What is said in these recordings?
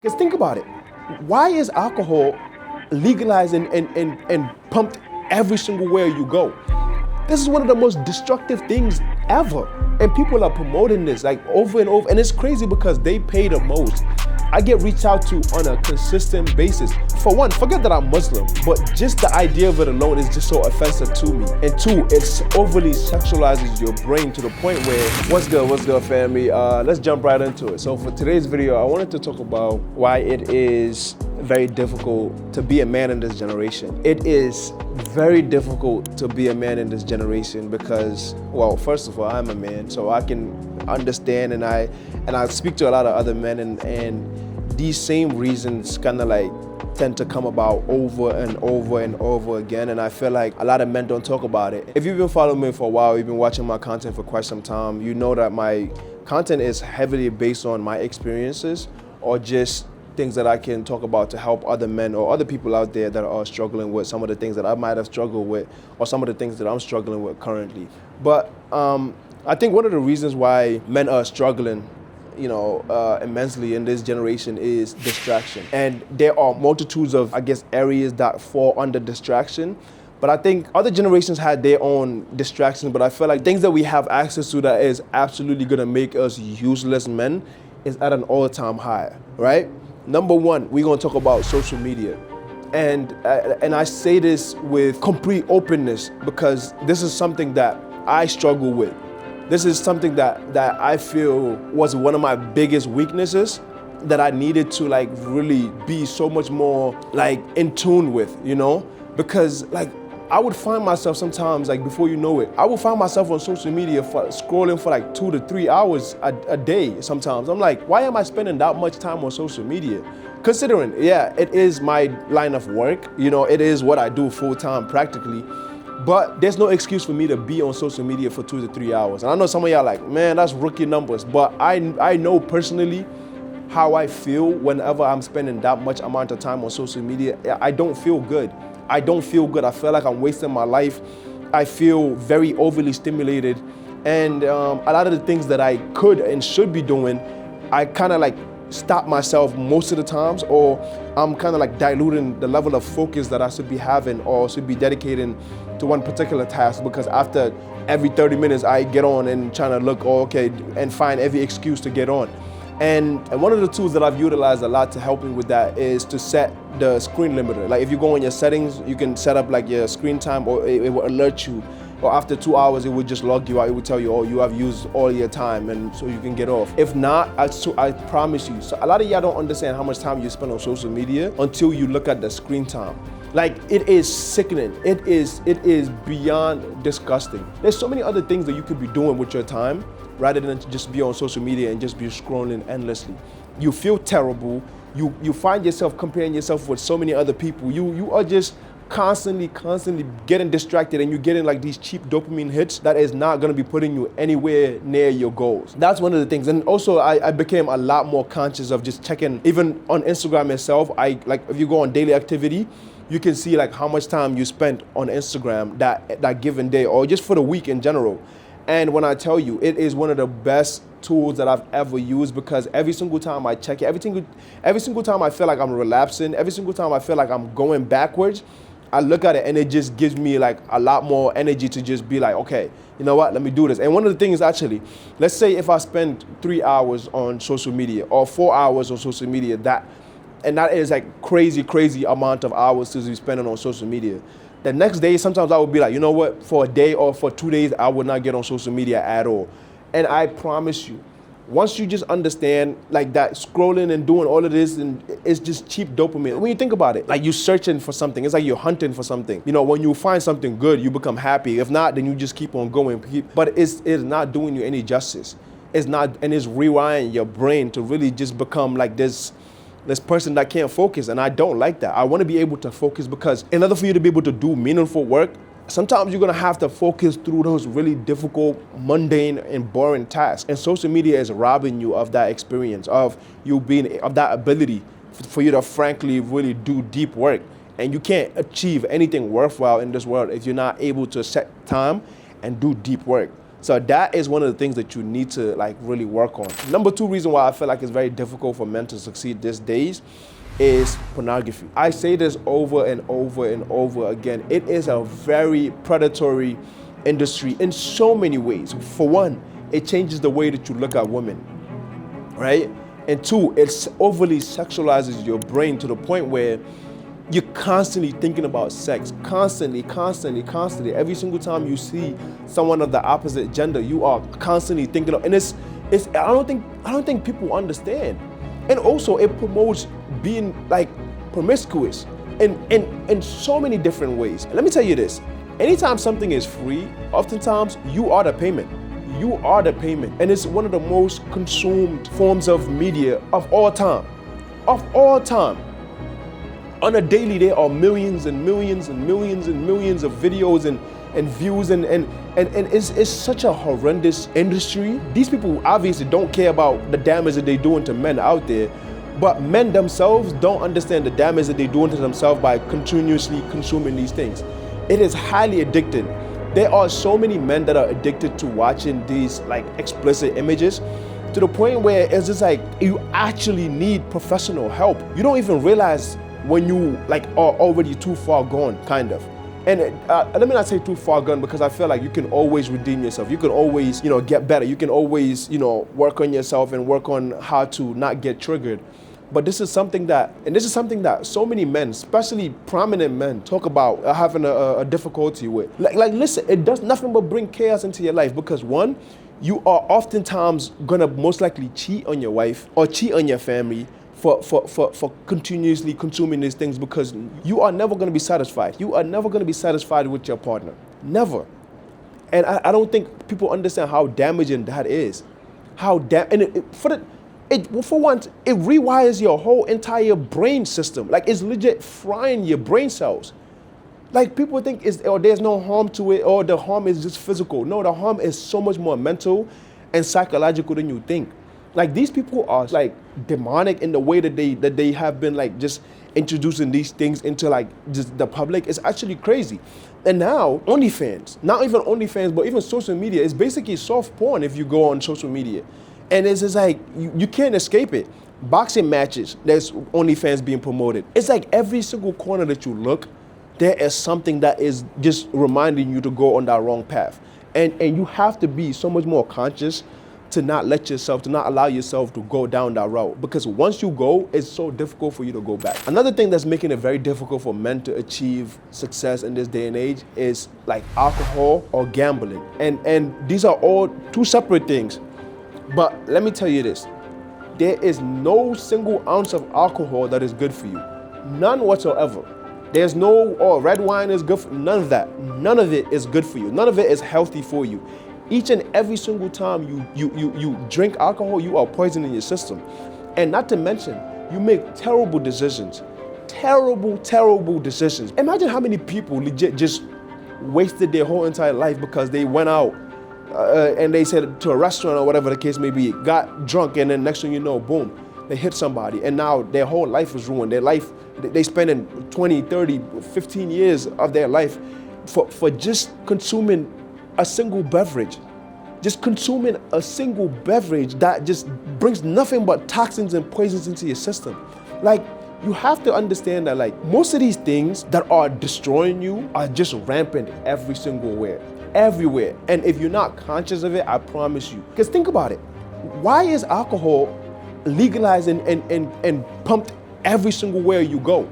Because think about it. Why is alcohol legalized and pumped every single where you go? This is one of the most destructive things ever. And people are promoting this like over and over. And it's crazy because they pay the most. I get reached out to on a consistent basis. For one, forget that I'm Muslim, but just the idea of it alone is just so offensive to me. And two, it overly sexualizes your brain to the point where, what's good family? Let's jump right into it. So for today's video, I wanted to talk about why it is very difficult to be a man in this generation. It is very difficult to be a man in this generation because, well, first of all, I'm a man, so I can understand and I speak to a lot of other men and these same reasons kind of like tend to come about over and over and over again, and I feel like a lot of men don't talk about it. If you've been following me for a while, you've been watching my content for quite some time, you know that my content is heavily based on my experiences or just things that I can talk about to help other men or other people out there that are struggling with some of the things that I might have struggled with or some of the things that I'm struggling with currently. But I think one of the reasons why men are struggling immensely in this generation is distraction. And there are multitudes of, I guess, areas that fall under distraction. But I think other generations had their own distractions, but I feel like things that we have access to that is absolutely gonna make us useless men is at an all-time high, right? Number one, we're gonna talk about social media. And I say this with complete openness because this is something that I struggle with. This is something that I feel was one of my biggest weaknesses that I needed to like really be so much more like in tune with, because like I would find myself sometimes like before you know it, I would find myself on social media for scrolling for like 2 to 3 hours a day sometimes. I'm like, why am I spending that much time on social media? Considering, yeah, it is my line of work, it is what I do full time practically. But there's no excuse for me to be on social media for 2 to 3 hours. And I know some of y'all like, man, that's rookie numbers. But I know personally how I feel whenever I'm spending that much amount of time on social media. I don't feel good. I feel like I'm wasting my life. I feel very overly stimulated. And a lot of the things that I could and should be doing, I kind of like stop myself most of the times, or I'm kind of like diluting the level of focus that I should be having or should be dedicating to one particular task, because after every 30 minutes I get on and trying to look okay and find every excuse to get on. And one of the tools that I've utilized a lot to help me with that is to set the screen limiter. Like if you go in your settings, you can set up like your screen time, or it will alert you. Or after 2 hours, it would just log you out. It would tell you, oh, you have used all your time, and so you can get off. If not, I promise you. So a lot of y'all don't understand how much time you spend on social media until you look at the screen time. Like it is sickening. It is beyond disgusting. There's so many other things that you could be doing with your time rather than just be on social media and just be scrolling endlessly. You feel terrible. You find yourself comparing yourself with so many other people. You are just constantly getting distracted, and you're getting like these cheap dopamine hits that is not going to be putting you anywhere near your goals. That's one of the things. And also I became a lot more conscious of just checking, even on Instagram itself. If you go on daily activity, you can see like how much time you spent on Instagram that given day, or just for the week in general. And when I tell you, it is one of the best tools that I've ever used, because every single time I check it, every single time I feel like I'm relapsing, every single time I feel like I'm going backwards, I look at it and it just gives me like a lot more energy to just be like, okay, you know what, let me do this. And one of the things actually, let's say if I spend 3 hours on social media or 4 hours on social media, that is like crazy amount of hours to be spending on social media. The next day, sometimes I would be like, you know what, for a day or for 2 days, I would not get on social media at all. And I promise you, once you just understand like that scrolling and doing all of this, and it's just cheap dopamine. When you think about it, like you're searching for something, it's like you're hunting for something. When you find something good, you become happy. If not, then you just keep on going. But it's not doing you any justice. It's not, and it's rewiring your brain to really just become like this person that can't focus. And I don't like that. I want to be able to focus, because in order for you to be able to do meaningful work, sometimes you're gonna have to focus through those really difficult, mundane, and boring tasks. And social media is robbing you of that experience, of that ability for you to frankly really do deep work. And you can't achieve anything worthwhile in this world if you're not able to set time and do deep work. So that is one of the things that you need to like really work on. Number two reason why I feel like it's very difficult for men to succeed these days is pornography. I say this over and over and over again. It is a very predatory industry in so many ways. For one, it changes the way that you look at women, right? And two, it overly sexualizes your brain to the point where you're constantly thinking about sex, constantly. Every single time you see someone of the opposite gender, you are constantly thinking of, and it's. I don't think people understand. And also, it promotes being like promiscuous in so many different ways. Let me tell you this: anytime something is free, oftentimes you are the payment. You are the payment, and it's one of the most consumed forms of media of all time. Of all time. On a daily, there are millions and millions and millions and millions of videos and views and it's such a horrendous industry. These people obviously don't care about the damage that they're doing to men out there, but men themselves don't understand the damage that they're doing to themselves by continuously consuming these things. It is highly addicting. There are so many men that are addicted to watching these like explicit images to the point where it's just like you actually need professional help. You don't even realize when you like are already too far gone, kind of. And let me not say too far gone, because I feel like you can always redeem yourself. You can always, get better. You can always, work on yourself and work on how to not get triggered. But this is something that so many men, especially prominent men, talk about having a difficulty with. Like, listen, it does nothing but bring chaos into your life, because one, you are oftentimes gonna most likely cheat on your wife or cheat on your family for continuously consuming these things, because you are never going to be satisfied. You are never going to be satisfied with your partner. Never. And I don't think people understand how damaging that is. For once, it rewires your whole entire brain system. Like, it's legit frying your brain cells. Like, people think there's no harm to it, or the harm is just physical. No, the harm is so much more mental and psychological than you think. Like, these people are like demonic in the way that they have been like just introducing these things into like just the public. It's actually crazy. And now OnlyFans, not even OnlyFans, but even social media is basically soft porn if you go on social media. And it's just like you can't escape it. Boxing matches, there's OnlyFans being promoted. It's like every single corner that you look, there is something that is just reminding you to go on that wrong path. And you have to be so much more conscious to not allow yourself to go down that route. Because once you go, it's so difficult for you to go back. Another thing that's making it very difficult for men to achieve success in this day and age is like alcohol or gambling. And these are all two separate things. But let me tell you this, there is no single ounce of alcohol that is good for you. None whatsoever. There's no, red wine is good for none of that. None of it is good for you. None of it is healthy for you. Each and every single time you drink alcohol, you are poisoning your system. And not to mention, you make terrible decisions. Terrible decisions. Imagine how many people legit just wasted their whole entire life because they went out and they said to a restaurant or whatever the case may be, got drunk, and then next thing you know, boom, they hit somebody. And now their whole life is ruined. Their life, they spending 20, 30, 15 years of their life for just consuming a single beverage. Just consuming a single beverage that just brings nothing but toxins and poisons into your system. Like, you have to understand that like most of these things that are destroying you are just rampant every single where, everywhere. And if you're not conscious of it, I promise you. Because think about it. Why is alcohol legalized and pumped every single where you go?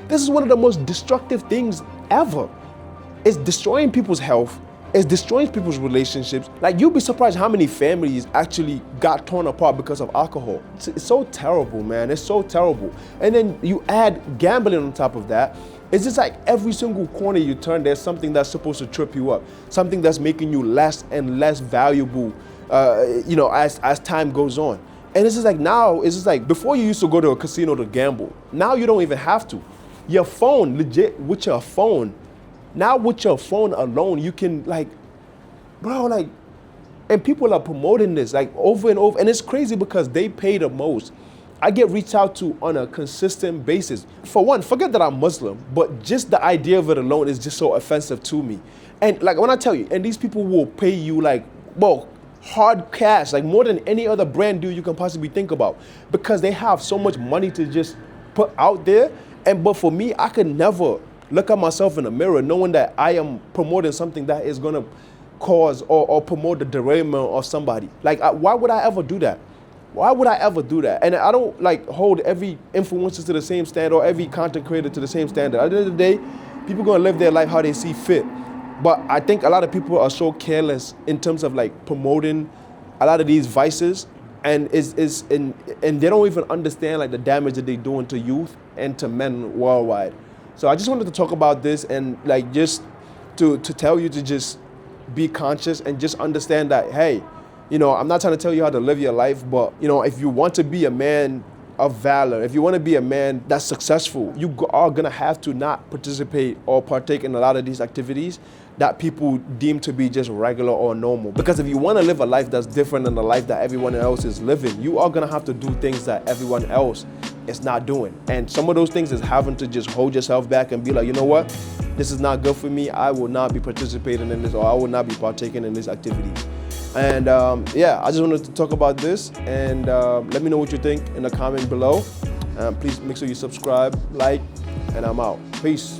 This is one of the most destructive things ever. It's destroying people's health. It's destroying people's relationships. Like, you'll be surprised how many families actually got torn apart because of alcohol. It's so terrible, man. It's so terrible. And then you add gambling on top of that. It's just like every single corner you turn, there's something that's supposed to trip you up. Something that's making you less and less valuable, as time goes on. And it's just like now, it's just like before you used to go to a casino to gamble. Now you don't even have to. Your phone, legit, with your phone, now with your phone alone, you can and people are promoting this like over and over. And it's crazy because they pay the most. I get reached out to on a consistent basis. For one, forget that I'm Muslim, but just the idea of it alone is just so offensive to me. And like when I tell you, and these people will pay you like well, hard cash, like more than any other brand deal you can possibly think about, because they have so much money to just put out there. But for me, I could never look at myself in the mirror knowing that I am promoting something that is gonna cause or promote the derailment of somebody. Like, why would I ever do that? Why would I ever do that? And I don't like hold every influencer to the same standard or every content creator to the same standard. At the end of the day, people gonna live their life how they see fit. But I think a lot of people are so careless in terms of like promoting a lot of these vices, and and they don't even understand like the damage that they're doing to youth and to men worldwide. So I just wanted to talk about this and like just to tell you to just be conscious and just understand that, hey, you know, I'm not trying to tell you how to live your life, but you know, if you want to be a man of valor, if you want to be a man that's successful, you are gonna have to not participate or partake in a lot of these activities that people deem to be just regular or normal. Because if you want to live a life that's different than the life that everyone else is living, you are gonna have to do things that everyone else is not doing. And some of those things is having to just hold yourself back and be like, you know what, this is not good for me. I will not be participating in this, or I will not be partaking in this activity. And yeah, I just wanted to talk about this, and let me know what you think in the comment below. Please make sure you subscribe, like, and I'm out. Peace.